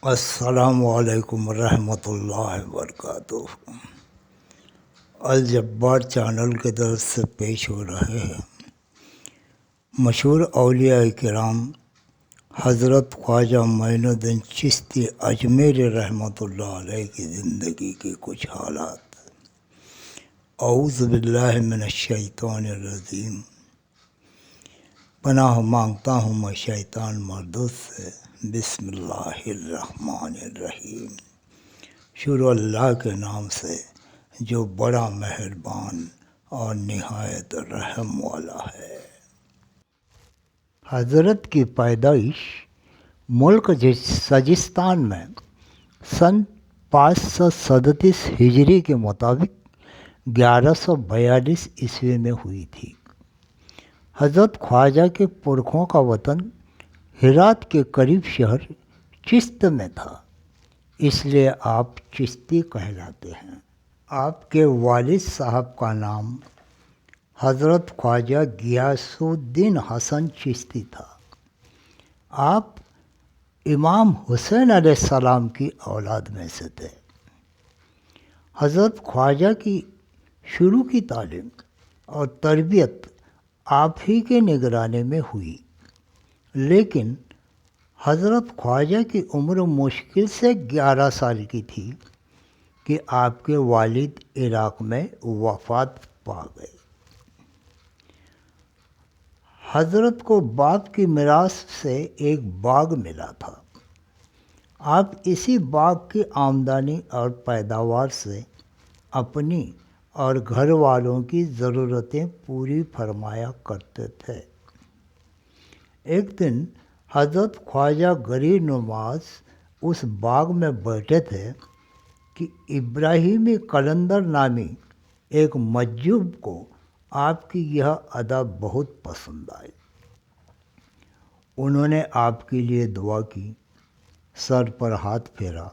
السلام علیکم ورحمۃ اللہ وبرکاتہ۔ الجبار چینل کے طرف سے پیش ہو رہے ہیں مشہور اولیاء کرام حضرت خواجہ معین الدین چشتی اجمیری رحمۃ اللہ علیہ کی زندگی کے کچھ حالات۔ اعوذ باللہ من الشیطان الرجیم۔ پناہ مانگتا ہوں میں شیطان مردود سے۔ بسم اللہ الرحمن الرحیم۔ شروع اللہ کے نام سے جو بڑا مہربان اور نہایت رحم والا ہے۔ حضرت کی پیدائش ملک سجستان میں سن 537 ہجری کے مطابق 1142 عیسوی میں ہوئی تھی۔ حضرت خواجہ کے پرکھوں کا وطن ہرات کے قریب شہر چشت میں تھا، اس لیے آپ چشتی کہلاتے ہیں۔ آپ کے والد صاحب کا نام حضرت خواجہ غیاث الدین حسن چشتی تھا۔ آپ امام حسین علیہ السلام کی اولاد میں سے تھے۔ حضرت خواجہ کی شروع کی تعلیم اور تربیت آپ ہی کے نگرانی میں ہوئی، لیکن حضرت خواجہ کی عمر مشکل سے 11 سال کی تھی کہ آپ کے والد عراق میں وفات پا گئے۔ حضرت کو باپ کی میراث سے ایک باغ ملا تھا۔ آپ اسی باغ کی آمدنی اور پیداوار سے اپنی اور گھر والوں کی ضرورتیں پوری فرمایا کرتے تھے۔ ایک دن حضرت خواجہ غریب نواز اس باغ میں بیٹھے تھے کہ ابراہیمی قلندر نامی ایک مجذوب کو آپ کی یہ ادا بہت پسند آئی۔ انہوں نے آپ کے لیے دعا کی، سر پر ہاتھ پھیرا،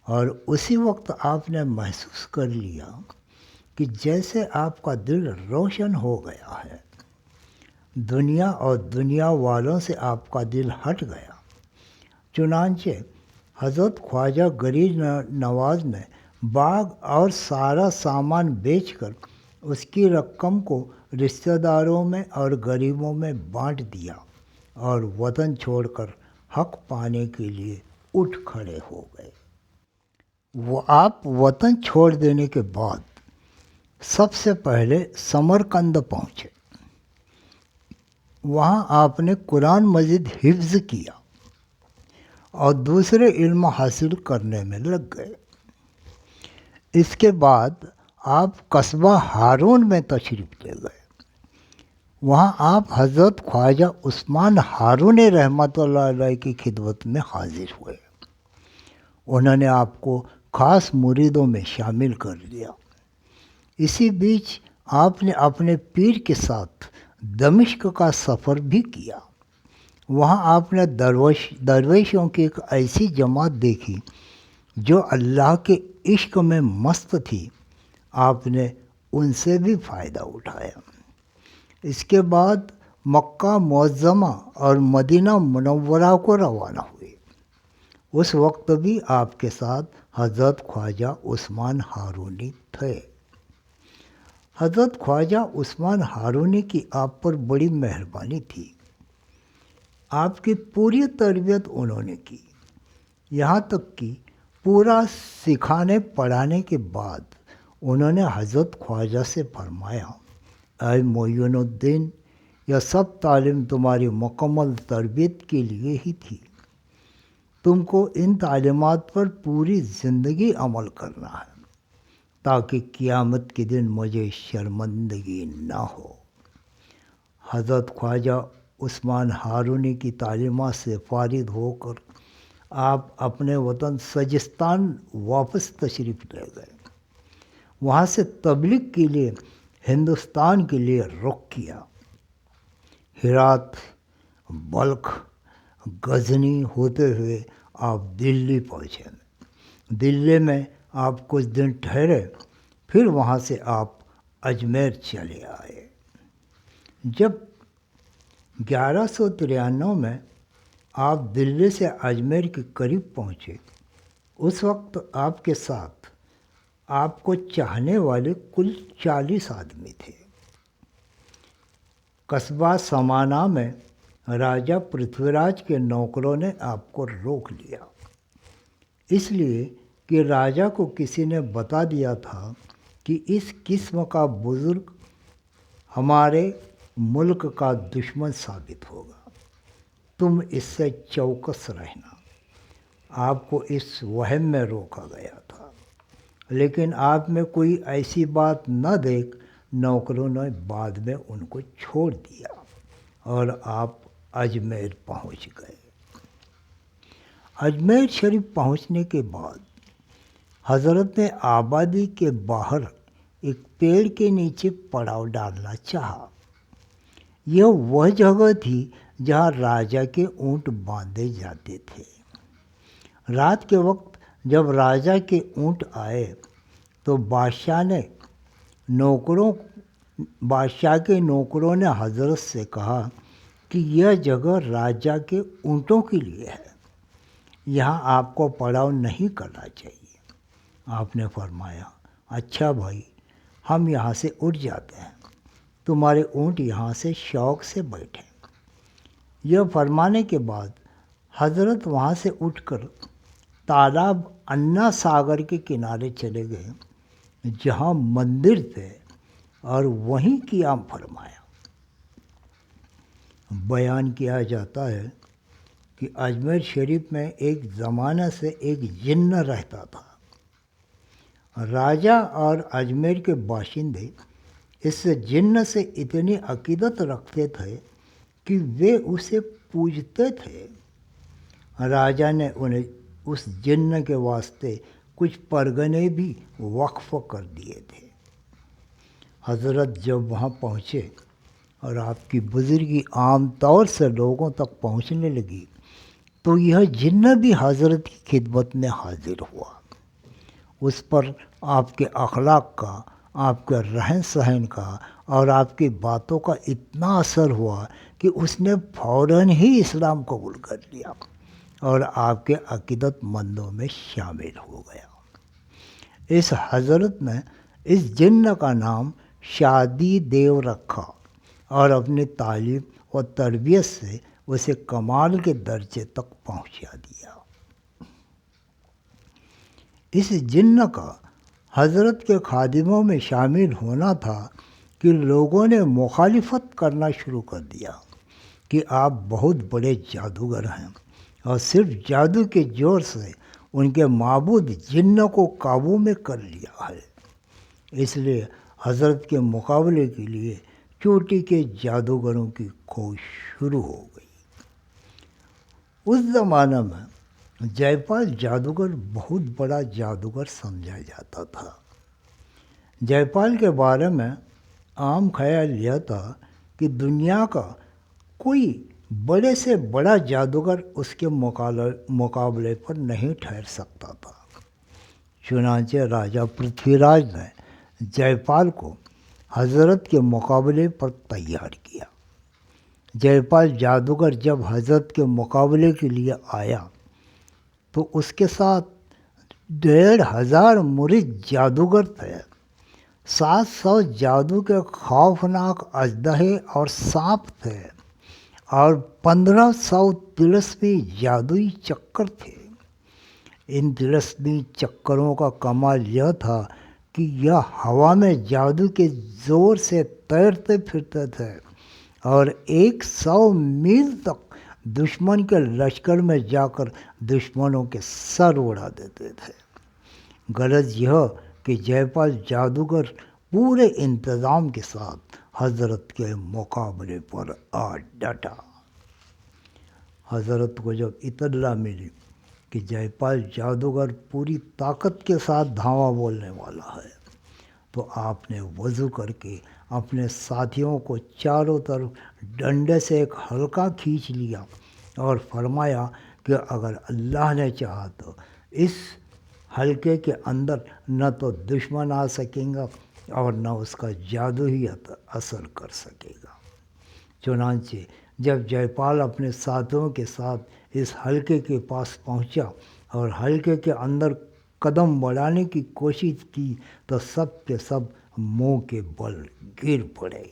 اور اسی وقت آپ نے محسوس کر لیا کہ جیسے آپ کا دل روشن ہو گیا ہے۔ دنیا اور دنیا والوں سے آپ کا دل ہٹ گیا۔ چنانچہ حضرت خواجہ غریب نواز نے باغ اور سارا سامان بیچ کر اس کی رقم کو رشتہ داروں میں اور غریبوں میں بانٹ دیا اور وطن چھوڑ کر حق پانے کے لیے اٹھ کھڑے ہو گئے۔ آپ وطن چھوڑ دینے کے بعد سب سے پہلے سمرقند پہنچے۔ وہاں آپ نے قرآن مجید حفظ کیا اور دوسرے علم حاصل کرنے میں لگ گئے۔ اس کے بعد آپ قصبہ ہارون میں تشریف لے گئے۔ وہاں آپ حضرت خواجہ عثمان ہارونی رحمۃ اللہ علیہ کی خدمت میں حاضر ہوئے۔ انہوں نے آپ کو خاص مریدوں میں شامل کر لیا۔ اسی بیچ آپ نے اپنے پیر کے ساتھ دمشق کا سفر بھی کیا۔ وہاں آپ نے درویشوں کی ایک ایسی جماعت دیکھی جو اللہ کے عشق میں مست تھی۔ آپ نے ان سے بھی فائدہ اٹھایا۔ اس کے بعد مکہ معظمہ اور مدینہ منورہ کو روانہ ہوئے۔ اس وقت بھی آپ کے ساتھ حضرت خواجہ عثمان ہارونی تھے۔ حضرت خواجہ عثمان ہارونی کی آپ پر بڑی مہربانی تھی۔ آپ کی پوری تربیت انہوں نے کی، یہاں تک کہ پورا سکھانے پڑھانے کے بعد انہوں نے حضرت خواجہ سے فرمایا، اے معین الدین، یہ سب تعلیم تمہاری مکمل تربیت کے لیے ہی تھی۔ تم کو ان تعلیمات پر پوری زندگی عمل کرنا ہے تاکہ قیامت کے دن مجھے شرمندگی نہ ہو۔ حضرت خواجہ عثمان ہارونی کی تعلیمات سے فارغ ہو کر آپ اپنے وطن سجستان واپس تشریف لے گئے۔ وہاں سے تبلیغ کے لیے ہندوستان کے لیے رخ کیا۔ ہرات، بلخ، غزنی ہوتے ہوئے آپ دلی پہنچے۔ دلی میں آپ کچھ دن ٹھہرے، پھر وہاں سے آپ اجمیر چلے آئے۔ جب 1193 میں آپ دلی سے اجمیر کے قریب پہنچے، اس وقت آپ کے ساتھ آپ کو چاہنے والے کل 40 آدمی تھے۔ قصبہ سمانا میں راجہ پرتھوی راج کے نوکروں نے آپ کو روک لیا، اس لیے کہ راجہ کو کسی نے بتا دیا تھا کہ اس قسم کا بزرگ ہمارے ملک کا دشمن ثابت ہوگا، تم اس سے چوکس رہنا۔ آپ کو اس وہم میں روکا گیا تھا، لیکن آپ میں کوئی ایسی بات نہ دیکھ نوکروں نے بعد میں ان کو چھوڑ دیا اور آپ اجمیر پہنچ گئے۔ اجمیر شریف پہنچنے کے بعد حضرت نے آبادی کے باہر ایک پیڑ کے نیچے پڑاؤ ڈالنا چاہا۔ یہ وہ جگہ تھی جہاں راجہ کے اونٹ باندھے جاتے تھے۔ رات کے وقت جب راجہ کے اونٹ آئے تو بادشاہ کے نوکروں نے حضرت سے کہا کہ یہ جگہ راجہ کے اونٹوں کے لیے ہے، یہاں آپ کو پڑاؤ نہیں کرنا چاہیے۔ آپ نے فرمایا، اچھا بھائی، ہم یہاں سے اٹھ جاتے ہیں، تمہارے اونٹ یہاں سے شوق سے بیٹھے۔ یہ فرمانے کے بعد حضرت وہاں سے اٹھ کر تالاب انا ساگر کے کنارے چلے گئے جہاں مندر تھے اور وہیں قیام فرمایا۔ بیان کیا جاتا ہے کہ اجمیر شریف میں ایک زمانہ سے ایک جن رہتا تھا۔ راجہ اور اجمیر کے باشندے اس جن سے اتنی عقیدت رکھتے تھے کہ وہ اسے پوجتے تھے۔ راجہ نے انہیں اس جن کے واسطے کچھ پرگنے بھی وقف کر دیے تھے۔ حضرت جب وہاں پہنچے اور آپ کی بزرگی عام طور سے لوگوں تک پہنچنے لگی تو یہ جن بھی حضرت کی خدمت میں حاضر ہوا۔ اس پر آپ کے اخلاق کا، آپ کے رہن سہن کا اور آپ کی باتوں کا اتنا اثر ہوا کہ اس نے فوراً ہی اسلام قبول کر لیا اور آپ کے عقیدت مندوں میں شامل ہو گیا۔ اس حضرت نے اس جن کا نام شادی دیو رکھا اور اپنی تعلیم و تربیت سے اسے کمال کے درجے تک پہنچا دیا۔ اس جن کا حضرت کے خادموں میں شامل ہونا تھا کہ لوگوں نے مخالفت کرنا شروع کر دیا کہ آپ بہت بڑے جادوگر ہیں اور صرف جادو کے زور سے ان کے معبود جن کو قابو میں کر لیا ہے۔ اس لیے حضرت کے مقابلے کے لیے چوٹی کے جادوگروں کی کھوج شروع ہو گئی۔ اس زمانہ میں جے پال جادوگر بہت بڑا جادوگر سمجھا جاتا تھا۔ جے پال کے بارے میں عام خیال یہ تھا کہ دنیا کا کوئی بڑے سے بڑا جادوگر اس کے مقابلے پر نہیں ٹھہر سکتا تھا۔ چنانچہ راجہ پرتھوی راج نے جے پال کو حضرت کے مقابلے پر تیار کیا۔ جے پال جادوگر جب حضرت کے مقابلے کے لیے آیا تو اس کے ساتھ 1500 مرید جادوگر تھے، 700 جادو کے خوفناک اژدہے اور سانپ تھے اور 1500 طلسمی جادوئی چکر تھے۔ ان طلسمی چکروں کا کمال یہ تھا کہ یہ ہوا میں جادو کے زور سے تیرتے پھرتے تھے اور 100 میل تک دشمن کے لشکر میں جا کر دشمنوں کے سر اڑا دیتے تھے۔ غرض یہ کہ جے پال جادوگر پورے انتظام کے ساتھ حضرت کے مقابلے پر آ ڈٹا۔ حضرت کو جب اطلاع ملی کہ جے پال جادوگر پوری طاقت کے ساتھ دھاوا بولنے والا ہے تو آپ نے وضو کر کے اپنے ساتھیوں کو چاروں طرف ڈنڈے سے ایک حلقہ کھینچ لیا اور فرمایا کہ اگر اللہ نے چاہا تو اس حلقے کے اندر نہ تو دشمن آ سکیں گا اور نہ اس کا جادو ہی اثر کر سکے گا۔ چنانچہ جب جے پال اپنے ساتھیوں کے ساتھ اس حلقے کے پاس پہنچا اور حلقے کے اندر قدم بڑھانے کی کوشش کی تو سب کے سب منہ کے بل گر پڑے۔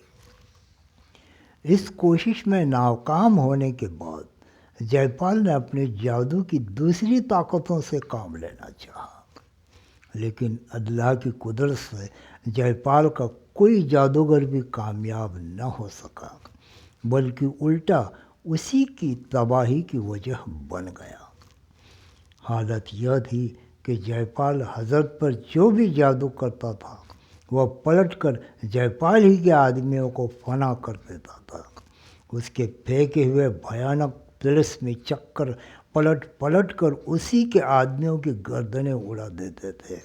اس کوشش میں ناکام ہونے کے بعد جے پال نے اپنے جادو کی دوسری طاقتوں سے کام لینا چاہا، لیکن اللہ کی قدرت سے جے پال کا کوئی جادوگر بھی کامیاب نہ ہو سکا، بلکہ الٹا اسی کی تباہی کی وجہ بن گیا۔ حالت یہ تھی کہ جے پال حضرت پر جو بھی جادو کرتا تھا وہ پلٹ کر جے پال ہی کے آدمیوں کو فنا کر دیتا تھا۔ اس کے پھینکے ہوئے بھیانک طلسمی چکر پلٹ پلٹ کر اسی کے آدمیوں کی گردنیں اڑا دیتے تھے،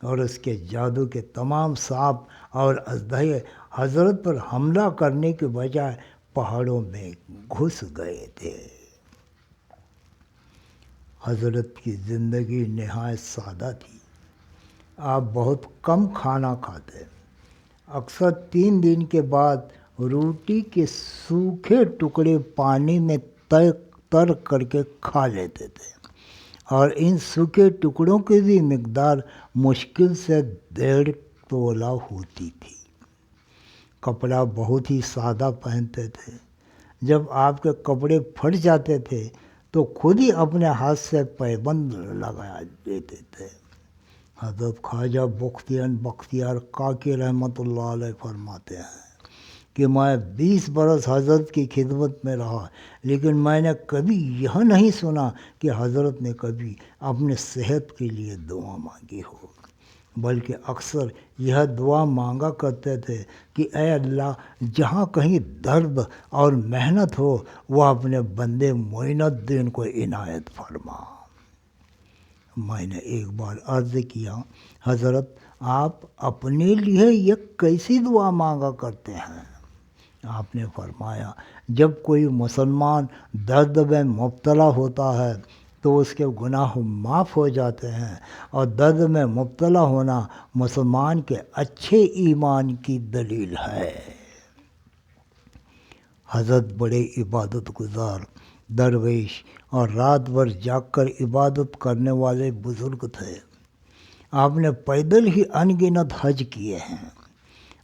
اور اس کے جادو کے تمام سانپ اور اژدہے حضرت پر حملہ کرنے کے بجائے پہاڑوں میں گھس گئے تھے۔ حضرت کی زندگی نہایت سادہ تھی۔ آپ بہت کم کھانا کھاتے، اکثر 3 دن کے بعد روٹی کے سوکھے ٹکڑے پانی میں تر کر کے کھا لیتے تھے، اور ان سوکھے ٹکڑوں کی بھی مقدار مشکل سے 1.5 تولہ ہوتی تھی۔ کپڑا بہت ہی سادہ پہنتے تھے۔ جب آپ کے کپڑے پھٹ جاتے تھے تو خود ہی اپنے ہاتھ سے پیبند لگا دیتے تھے۔ حضرت خواجہ بختیار کاکی رحمۃ اللہ علیہ فرماتے ہیں کہ میں 20 برس حضرت کی خدمت میں رہا، لیکن میں نے کبھی یہ نہیں سنا کہ حضرت نے کبھی اپنے صحت کے لیے دعا مانگی ہو، بلکہ اکثر یہ دعا مانگا کرتے تھے کہ اے اللہ، جہاں کہیں درد اور محنت ہو وہ اپنے بندے معین الدین کو عنایت فرما۔ میں نے ایک بار عرض کیا، حضرت آپ اپنے لیے یہ کیسی دعا مانگا کرتے ہیں؟ آپ نے فرمایا، جب کوئی مسلمان درد میں مبتلا ہوتا ہے تو اس کے گناہ معاف ہو جاتے ہیں، اور درد میں مبتلا ہونا مسلمان کے اچھے ایمان کی دلیل ہے۔ حضرت بڑے عبادت گزار، درویش اور رات بھر جاگ کر عبادت کرنے والے بزرگ تھے۔ آپ نے پیدل ہی انگنت حج کیے ہیں۔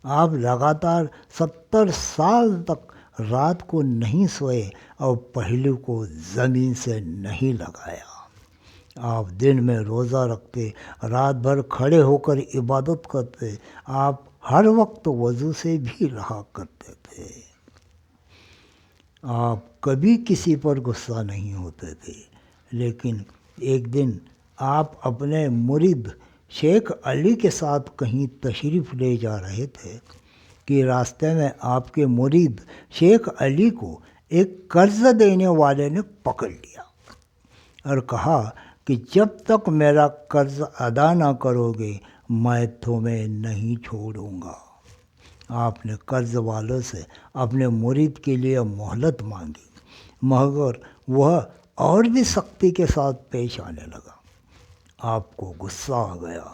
آپ لگاتار 70 سال تک رات کو نہیں سوئے اور پہلو کو زمین سے نہیں لگایا۔ آپ دن میں روزہ رکھتے، رات بھر کھڑے ہو کر عبادت کرتے، آپ ہر وقت وضو سے بھی رہا کرتے تھے۔ آپ کبھی کسی پر غصہ نہیں ہوتے تھے، لیکن ایک دن آپ اپنے مرید شیخ علی کے ساتھ کہیں تشریف لے جا رہے تھے کہ راستے میں آپ کے مرید شیخ علی کو ایک قرض دینے والے نے پکڑ لیا اور کہا کہ جب تک میرا قرض ادا نہ کرو گے میں تمہیں نہیں چھوڑوں گا۔ آپ نے قرض والوں سے اپنے مرید کے لیے مہلت مانگی، مگر وہ اور بھی سختی کے ساتھ پیش آنے لگا۔ آپ کو غصہ آ گیا۔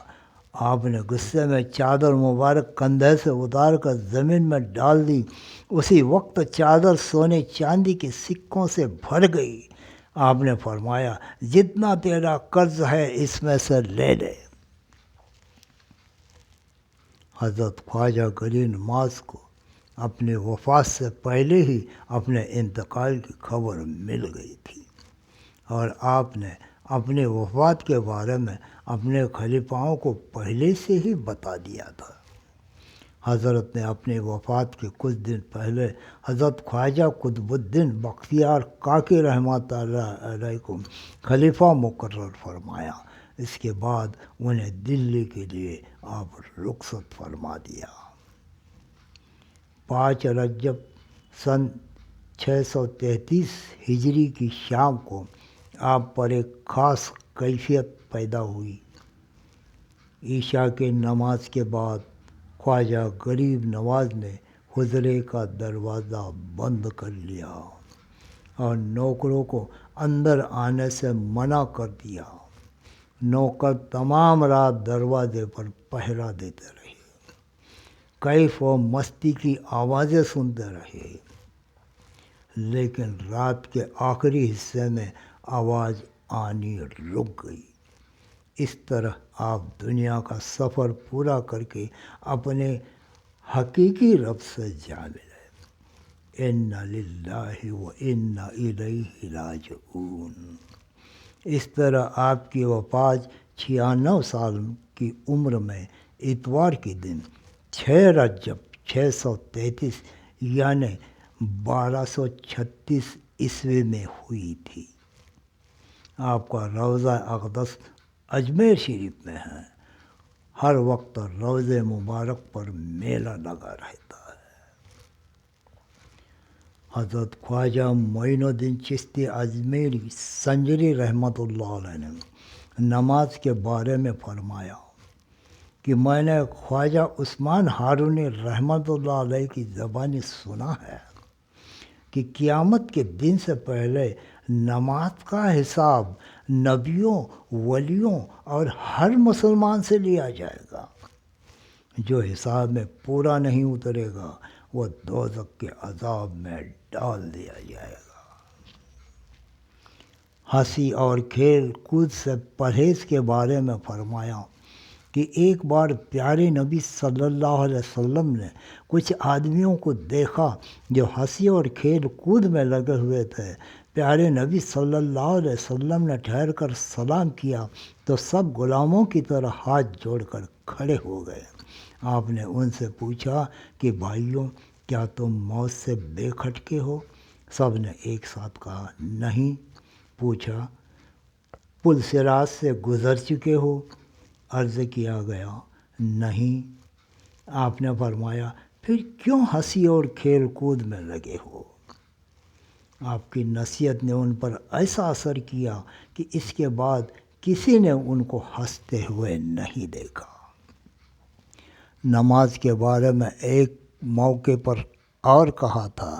آپ نے غصے میں چادر مبارک کندھے سے اتار کر زمین میں ڈال دی۔ اسی وقت چادر سونے چاندی کے سکوں سے بھر گئی۔ آپ نے فرمایا، جتنا تیرا قرض ہے اس میں سے لے لے۔ حضرت خواجہ گرین نواز کو اپنی وفات سے پہلے ہی اپنے انتقال کی خبر مل گئی تھی، اور آپ نے اپنی وفات کے بارے میں اپنے خلیفاؤں کو پہلے سے ہی بتا دیا تھا۔ حضرت نے اپنی وفات کے کچھ دن پہلے حضرت خواجہ قطب الدین بختیار کاکی رحمۃ اللہ علیہ کو خلیفہ مقرر فرمایا۔ اس کے بعد انہیں دلی کے لیے آپ رخصت فرما دیا۔ 5 رجب سن 633 ہجری کی شام کو آپ پر ایک خاص کیفیت پیدا ہوئی۔ عشاء کے نماز کے بعد خواجہ غریب نواز نے حجرے کا دروازہ بند کر لیا اور نوکروں کو اندر آنے سے منع کر دیا۔ نوکر تمام رات دروازے پر پہرا دیتے رہے، کیف و مستی کی آوازیں سنتے رہے، لیکن رات کے آخری حصے میں آواز آنی رک گئی۔ اس طرح آپ دنیا کا سفر پورا کر کے اپنے حقیقی رب سے جا ملے۔ اِنَّ لِلَّهِ وَإِنَّ إِلَيْهِ رَاجِعُونَ۔ اس طرح آپ کی وفات 96 سال کی عمر میں اتوار کے دن 6 رجب 633 یعنی 1236 عیسوی میں ہوئی تھی۔ آپ کا روضہ اقدس اجمیر شریف میں ہے۔ ہر وقت روضہ مبارک پر میلہ لگا رہتا ہے۔ حضرت خواجہ معین الدین چشتی اجمیری سنجری رحمۃ اللہ علیہ نے نماز کے بارے میں فرمایا کہ میں نے خواجہ عثمان ہارونی رحمۃ اللہ علیہ کی زبانی سنا ہے کہ قیامت کے دن سے پہلے نماز کا حساب نبیوں، ولیوں اور ہر مسلمان سے لیا جائے گا۔ جو حساب میں پورا نہیں اترے گا وہ دوزخ کے عذاب میں ڈال دیا جائے گا۔ ہنسی اور کھیل کود سے پرہیز کے بارے میں فرمایا کہ ایک بار پیارے نبی صلی اللہ علیہ وسلم نے کچھ آدمیوں کو دیکھا جو ہنسی اور کھیل کود میں لگے ہوئے تھے۔ پیارے نبی صلی اللہ علیہ وسلم نے ٹھہر کر سلام کیا تو سب غلاموں کی طرح ہاتھ جوڑ کر کھڑے ہو گئے۔ آپ نے ان سے پوچھا کہ بھائیوں، کیا تم موت سے بے کھٹکے ہو؟ سب نے ایک ساتھ کہا نہیں۔ پوچھا پل صراط سے گزر چکے ہو؟ عرض کیا گیا نہیں۔ آپ نے فرمایا پھر کیوں ہنسی اور کھیل کود میں لگے ہو؟ آپ کی نصیحت نے ان پر ایسا اثر کیا کہ اس کے بعد کسی نے ان کو ہنستے ہوئے نہیں دیکھا۔ نماز کے بارے میں ایک موقع پر اور کہا تھا،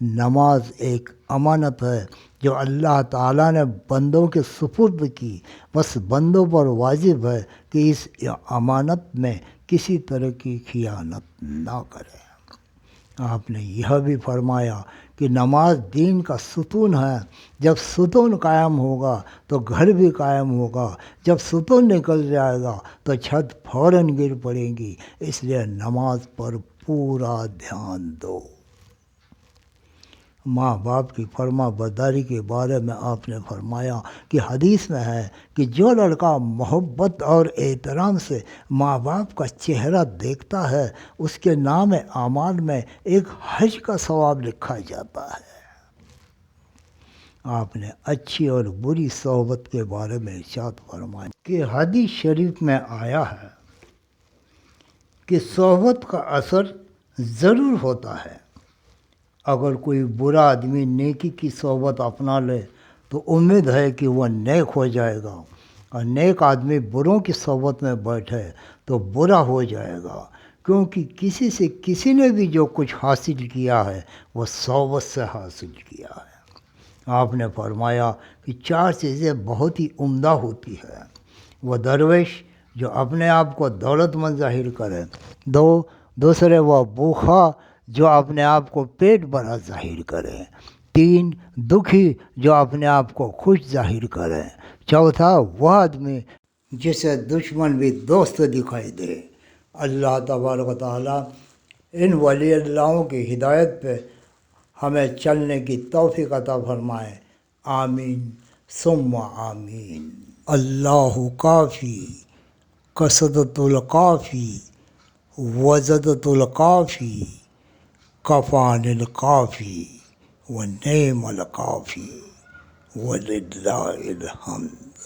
نماز ایک امانت ہے جو اللہ تعالیٰ نے بندوں کے سپرد کی، بس بندوں پر واجب ہے کہ اس امانت میں کسی طرح کی خیانت نہ کریں۔ آپ نے یہ بھی فرمایا کہ نماز دین کا ستون ہے۔ جب ستون قائم ہوگا تو گھر بھی قائم ہوگا، جب ستون نکل جائے گا تو چھت فوراً گر پڑے گی۔ اس لیے نماز پر پورا دھیان دو۔ ماں باپ کی فرما برداری کے بارے میں آپ نے فرمایا کہ حدیث میں ہے کہ جو لڑکا محبت اور احترام سے ماں باپ کا چہرہ دیکھتا ہے اس کے نام اعمال میں ایک حج کا ثواب لکھا جاتا ہے۔ آپ نے اچھی اور بری صحبت کے بارے میں ارشاد فرمایا کہ حدیث شریف میں آیا ہے کہ صحبت کا اثر ضرور ہوتا ہے۔ اگر کوئی برا آدمی نیکی کی صحبت اپنا لے تو امید ہے کہ وہ نیک ہو جائے گا، اور نیک آدمی بروں کی صحبت میں بیٹھے تو برا ہو جائے گا، کیونکہ کسی سے کسی نے بھی جو کچھ حاصل کیا ہے وہ صحبت سے حاصل کیا ہے۔ آپ نے فرمایا کہ 4 چیزیں بہت ہی عمدہ ہوتی ہیں۔ وہ درویش جو اپنے آپ کو دولت مند ظاہر کرے، دوسرے وہ بھوکھا جو اپنے آپ کو پیٹ بھرا ظاہر کرے، 3 دکھی جو اپنے آپ کو خوش ظاہر کرے، چوتھا وہ آدمی جسے دشمن بھی دوست دکھائی دے۔ اللہ تبارک و تعالیٰ ان ولی اللہوں کی ہدایت پہ ہمیں چلنے کی توفیق عطا فرمائے۔ آمین ثم آمین۔ اللہ کافی کسدت الکافی وزدت الکافی کفان الکافی ونعم الکافی وللہ الحمد۔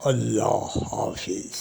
اللہ حافظ۔